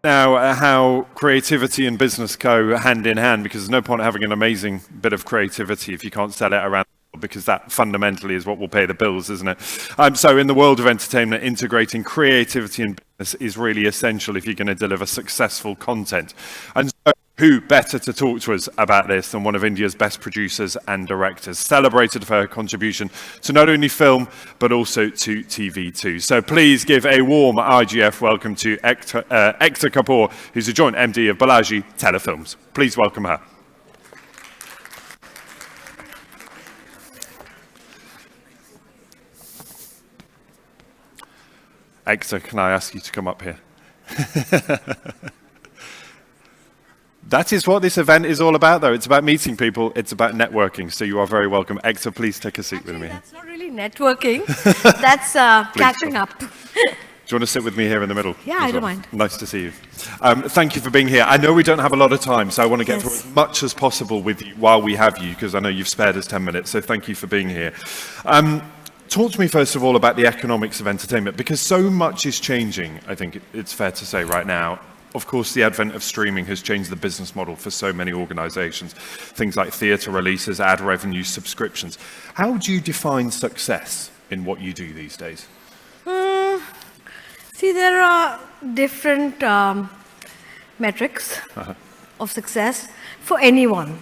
now how creativity and business go hand in hand, because there's no point having an amazing bit of creativity if you can't sell it around, because that fundamentally is what will pay the bills, isn't it? So in the world of entertainment, integrating creativity and business is really essential if you're going to deliver successful content. And so who better to talk to us about this than one of India's best producers and directors, celebrated for her contribution to not only film, but also to TV too. So please give a warm IGF welcome to Ekta Kapoor, who's a joint MD of Balaji Telefilms. Please welcome her. Ekta, can I ask you to come up here? That is what this event is all about, though. It's about meeting people. It's about networking. So you are very welcome. Ekta, please take a seat with me. That's not really networking. That's catching up. Do you want to sit with me here in the middle? Yeah, I don't mind. Nice to see you. Thank you for being here. I know we don't have a lot of time, so I want to get through as much as possible with you while we have you, because I know you've spared us 10 minutes. So thank you for being here. Talk to me, first of all, about the economics of entertainment, because so much is changing, I think it's fair to say right now. Of course, the advent of streaming has changed the business model for so many organizations. Things like theatre releases, ad revenue, subscriptions. How do you define success in what you do these days? See, there are different metrics of success for anyone.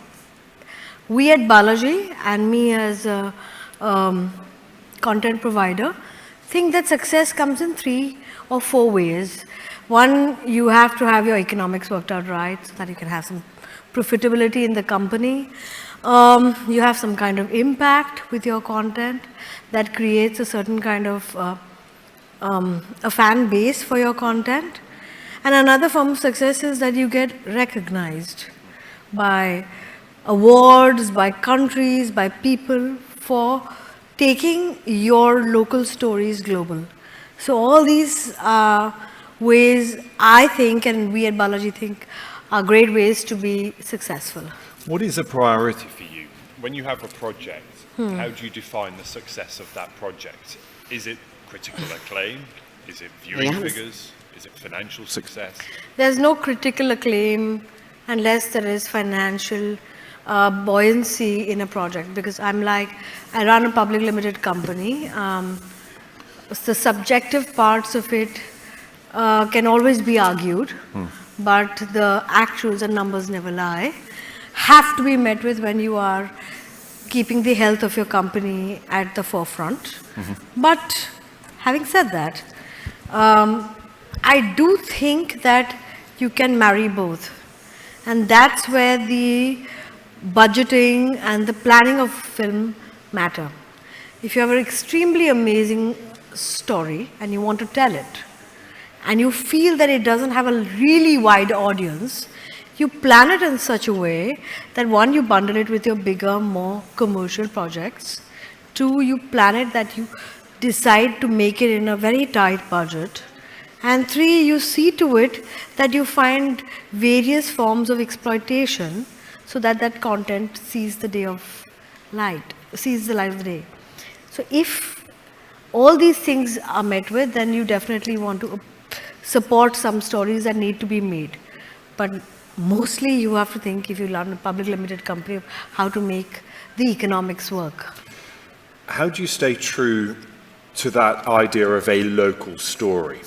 We at Balaji, and me as a content provider, think that success comes in 3 or 4 ways. One, you have to have your economics worked out right, so that you can have some profitability in the company. You have some kind of impact with your content that creates a certain kind of a fan base for your content. And another form of success is that you get recognized by awards, by countries, by people for taking your local stories global. So all these ways, I think, and we at Balaji think, are great ways to be successful. What is a priority for you? When you have a project, how do you define the success of that project? Is it critical acclaim? Is it viewing figures? Is it financial success? There's no critical acclaim unless there is financial buoyancy in a project, because I run a public limited company. The subjective parts of it can always be argued, but the actuals and numbers never lie, have to be met with when you are keeping the health of your company at the forefront. But having said that, I do think that you can marry both. And that's where the budgeting and the planning of film matter. If you have an extremely amazing story and you want to tell it, and you feel that it doesn't have a really wide audience, you plan it in such a way that 1, you bundle it with your bigger, more commercial projects. 2, you plan it that you decide to make it in a very tight budget. And 3, you see to it that you find various forms of exploitation so that that content sees the light of the day. So if all these things are met with, then you definitely want to support some stories that need to be made. But mostly you have to think, if you run a public limited company, of how to make the economics work. How do you stay true to that idea of a local story?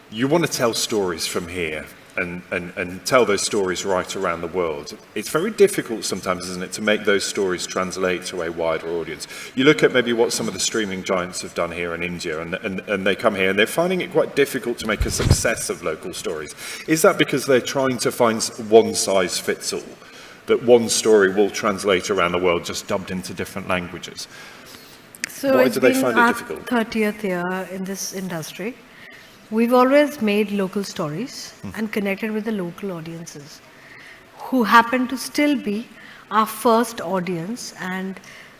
You want to tell stories from here and tell those stories right around the world. It's very difficult sometimes, isn't it, to make those stories translate to a wider audience. You look at maybe what some of the streaming giants have done here in India, and they come here and they're finding it quite difficult to make a success of local stories. Is that because they're trying to find one size fits all, that one story will translate around the world just dubbed into different languages? So why do they find it difficult? 30th year in this industry. We've always made local stories and connected with the local audiences, who happen to still be our first audience and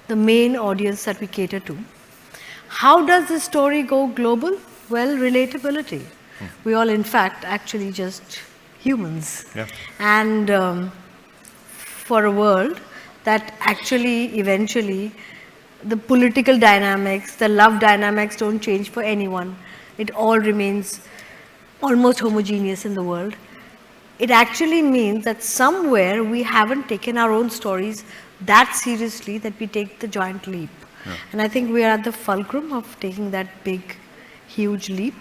the main audience that we cater to. How does the story go global? Well, relatability. We all, in fact, actually just humans. Yeah. And for a world that actually eventually the political dynamics, the love dynamics don't change for anyone. It all remains almost homogeneous in the world. it actually means that somewhere we haven't taken our own stories that seriously that we take the giant leap. Yeah. And I think we are at the fulcrum of taking that big, huge leap.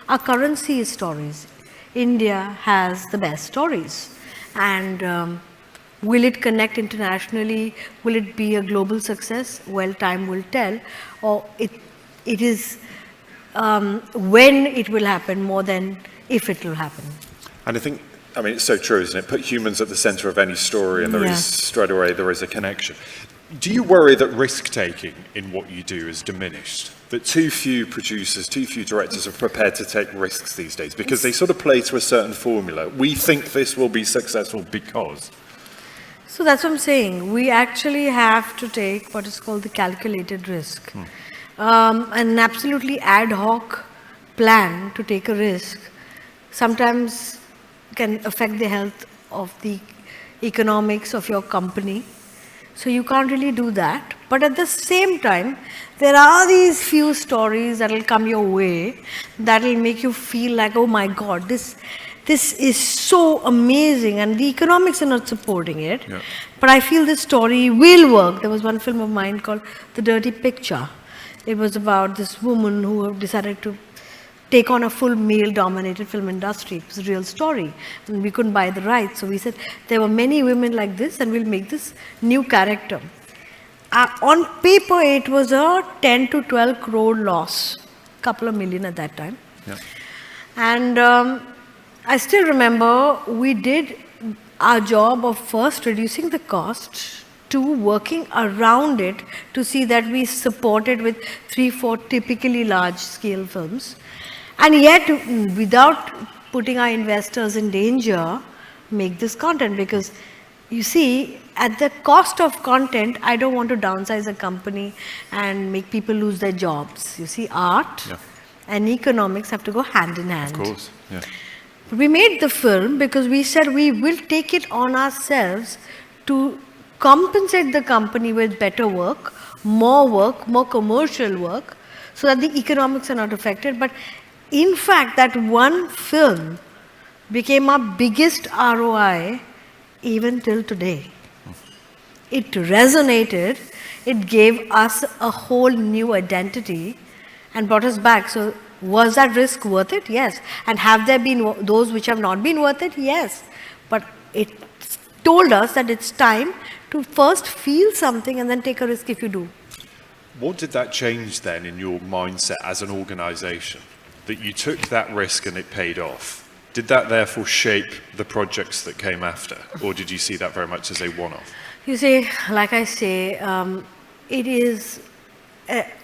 Our currency is stories. India has the best stories. And will it connect internationally? Will it be a global success? Well, time will tell. Or it is when it will happen more than if it will happen. And I think, I mean, it's so true, isn't it? Put humans at the center of any story and there is, straight away, there is a connection. Do you worry that risk-taking in what you do is diminished? That too few producers, too few directors are prepared to take risks these days because they sort of play to a certain formula. We think this will be successful because. So that's what I'm saying. We actually have to take what is called the calculated risk. An absolutely ad hoc plan to take a risk sometimes can affect the health of the economics of your company. So you can't really do that. But at the same time, there are these few stories that will come your way that will make you feel like, oh my God, this is so amazing, and the economics are not supporting it. Yeah. But I feel this story will work. There was one film of mine called The Dirty Picture. It was about this woman who decided to take on a full male-dominated film industry. It was a real story, and we couldn't buy the rights. So we said, there were many women like this, and we'll make this new character. On paper, it was a 10 to 12 crore loss, couple of million at that time. Yeah. And I still remember we did our job of first reducing the cost to working around it to see that we supported with 3-4 typically large-scale films. And yet, without putting our investors in danger, make this content. Because, you see, at the cost of content, I don't want to downsize a company and make people lose their jobs. You see, art and economics have to go hand in hand. Of course, yeah. We made the film because we said we will take it on ourselves to compensate the company with better work, more commercial work, so that the economics are not affected. But in fact, that one film became our biggest ROI even till today. It resonated, it gave us a whole new identity and brought us back. So was that risk worth it? Yes. And have there been those which have not been worth it? Yes. But it told us that it's time to first feel something and then take a risk if you do. What did that change then in your mindset as an organization? That you took that risk and it paid off? Did that therefore shape the projects that came after? Or did you see that very much as a one-off? You see, like I say, it is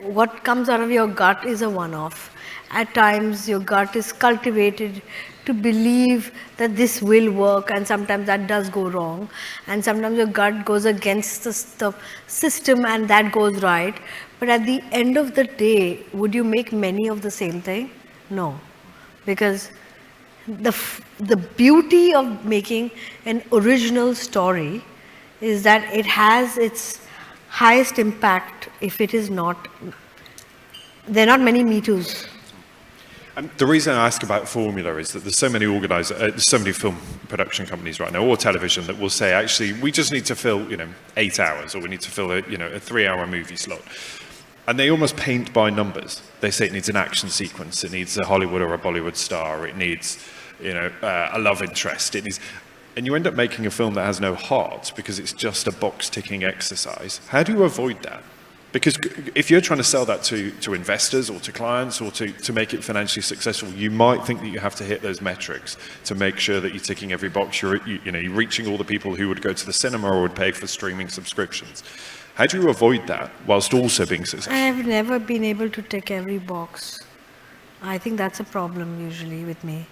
what comes out of your gut is a one-off. At times, your gut is cultivated to believe that this will work, and sometimes that does go wrong. And sometimes your gut goes against the system and that goes right. But at the end of the day, would you make many of the same thing? No. Because the beauty of making an original story is that it has its highest impact if it is not, there are not many Me Toos. And the reason I ask about formula is that there's so many so many film production companies right now, or television, that will say, actually, we just need to fill, 8 hours, or we need to fill a 3-hour movie slot. And they almost paint by numbers. They say it needs an action sequence, it needs a Hollywood or a Bollywood star, it needs, a love interest, it needs, and you end up making a film that has no heart because it's just a box-ticking exercise. How do you avoid that? Because if you're trying to sell that to investors or to clients or to make it financially successful, you might think that you have to hit those metrics to make sure that you're ticking every box. You're reaching all the people who would go to the cinema or would pay for streaming subscriptions. How do you avoid that whilst also being successful? I have never been able to tick every box. I think that's a problem usually with me.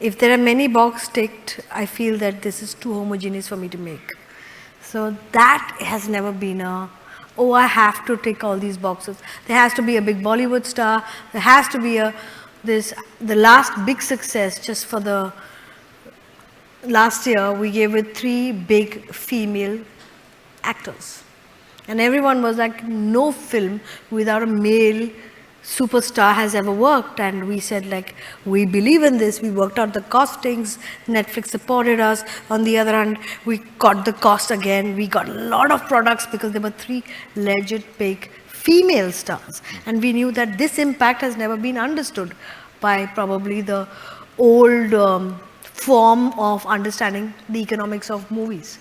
If there are many boxes ticked, I feel that this is too homogeneous for me to make. So that has never been I have to tick all these boxes. There has to be a big Bollywood star. There has to be the last big success. Just for the last year, we gave it 3 big female actors. And everyone was like, no film without a male superstar has ever worked, and we said like, we believe in this. We worked out the costings. Netflix supported us. On the other hand, we got the cost again. We got a lot of products because there were 3 legit big female stars, and we knew that this impact has never been understood by probably the old form of understanding the economics of movies.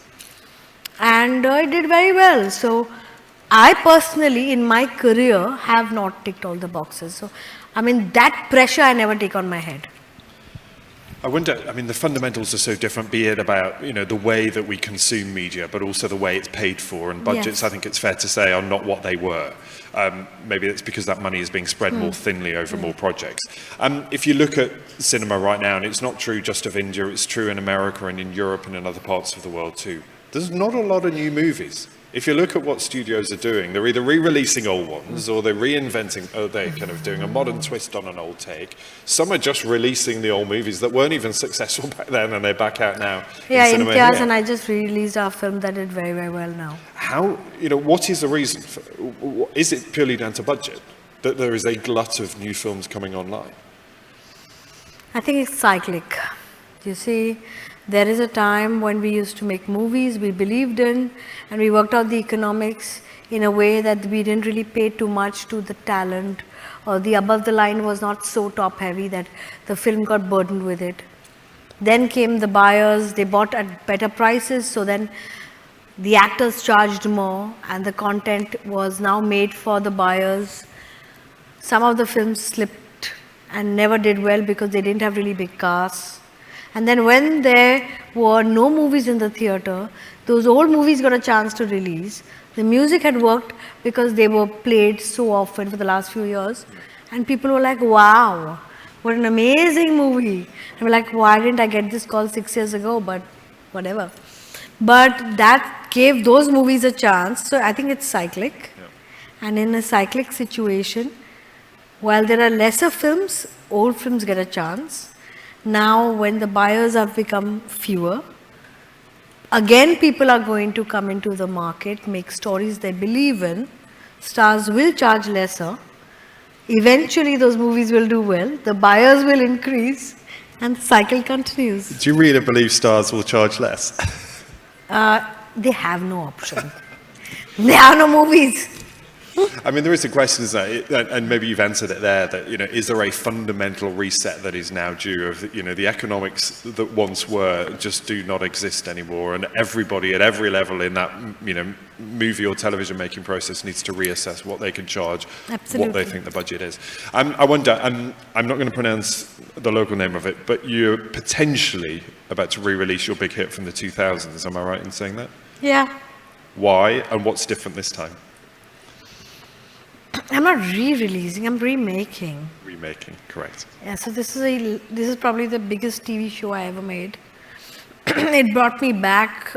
And it did very well. So I personally, in my career, have not ticked all the boxes. So, I mean, that pressure I never take on my head. I wonder, I mean, the fundamentals are so different, be it about, the way that we consume media, but also the way it's paid for. And budgets, I think it's fair to say, are not what they were. Maybe it's because that money is being spread more thinly over more projects. If you look at cinema right now, and it's not true just of India, it's true in America and in Europe and in other parts of the world too, there's not a lot of new movies. If you look at what studios are doing, they're either re-releasing old ones or they're reinventing, or they're kind of doing a modern twist on an old take. Some are just releasing the old movies that weren't even successful back then and they're back out now. Yeah, in Imtiaz and I just released our film that did very, very well now. How, what is the reason? Is it purely down to budget that there is a glut of new films coming online? I think it's cyclic. You see, there is a time when we used to make movies we believed in, and we worked out the economics in a way that we didn't really pay too much to the talent, or the above the line was not so top heavy that the film got burdened with it. Then came the buyers, they bought at better prices, so then the actors charged more and the content was now made for the buyers. Some of the films slipped and never did well because they didn't have really big casts. And then when there were no movies in the theater, those old movies got a chance to release. The music had worked because they were played so often for the last few years. And people were like, wow, what an amazing movie. And we're like, why didn't I get this call 6 years ago? But whatever. But that gave those movies a chance. So I think it's cyclic. Yeah. And in a cyclic situation, while there are lesser films, old films get a chance. Now, when the buyers have become fewer, again people are going to come into the market, make stories they believe in, stars will charge lesser, eventually those movies will do well, the buyers will increase, and the cycle continues. Do you really believe stars will charge less? They have no option. There are no movies. I mean, there is a question, isn't there? And maybe you've answered it there, that, is there a fundamental reset that is now due of, the economics that once were just do not exist anymore, and everybody at every level in that, movie or television making process needs to reassess what they can charge, Absolutely. what they think the budget is. I wonder, I'm not going to pronounce the local name of it, but you're potentially about to re-release your big hit from the 2000s, am I right in saying that? Yeah. Why, and what's different this time? I'm not re-releasing, I'm remaking. Remaking, correct. Yeah, so this is probably the biggest TV show I ever made. It brought me back,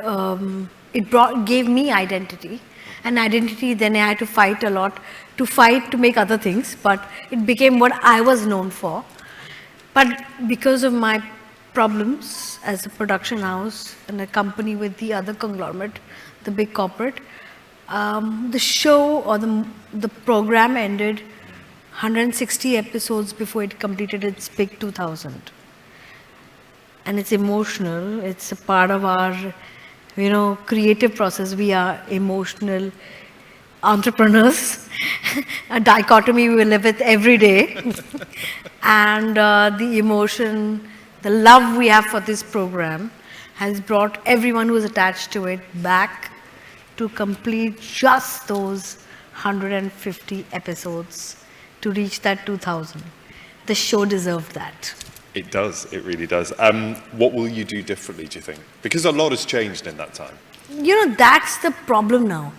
gave me identity. And identity, then I had to fight a lot, to make other things, but it became what I was known for. But because of my problems as a production house and a company with the other conglomerate, the big corporate, the show or the program ended 160 episodes before it completed its big 2000. And it's emotional. It's a part of our, creative process. We are emotional entrepreneurs. A dichotomy we live with every day. And the emotion, the love we have for this program has brought everyone who is attached to it back to complete just those 150 episodes to reach that 2000. The show deserved that. It does, it really does. What will you do differently, do you think? Because a lot has changed in that time. That's the problem now.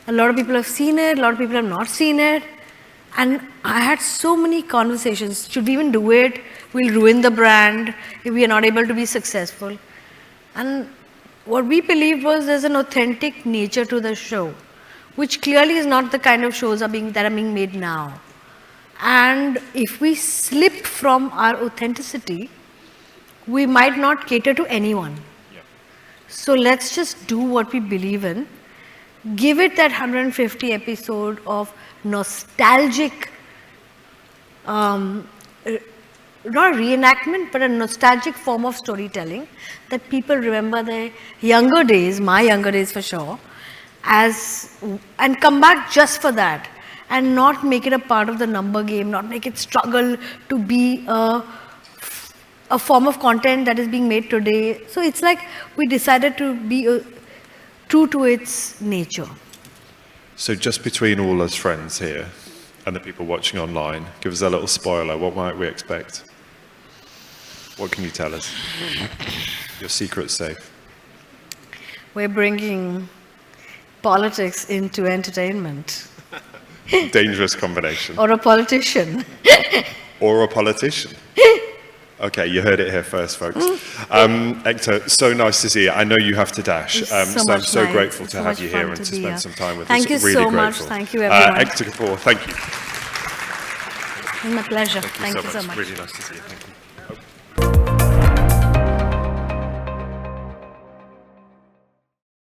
A lot of people have seen it, a lot of people have not seen it. And I had so many conversations. Should we even do it? We'll ruin the brand if we are not able to be successful. And what we believed was there's an authentic nature to the show, which clearly is not the kind of shows that are being made now. And if we slip from our authenticity, we might not cater to anyone. Yeah. So let's just do what we believe in. Give it that 150 episode of nostalgic not a reenactment, but a nostalgic form of storytelling that people remember their younger days, my younger days for sure, and come back just for that, and not make it a part of the number game, not make it struggle to be a form of content that is being made today. So it's like we decided to be true to its nature. So just between all us friends here and the people watching online, give us a little spoiler. What might we expect? What can you tell us? Your secret's safe. We're bringing politics into entertainment. Dangerous combination. Or a politician. Or a politician. Okay, you heard it here first, folks. Ekta, so nice to see you. I know you have to dash, so I'm so grateful to have you here and to spend some time with us. Thank you so much. Thank you, everyone. Ekta Kapoor, thank you. It's my pleasure. Thank you so much. Really nice to see you. Thank you.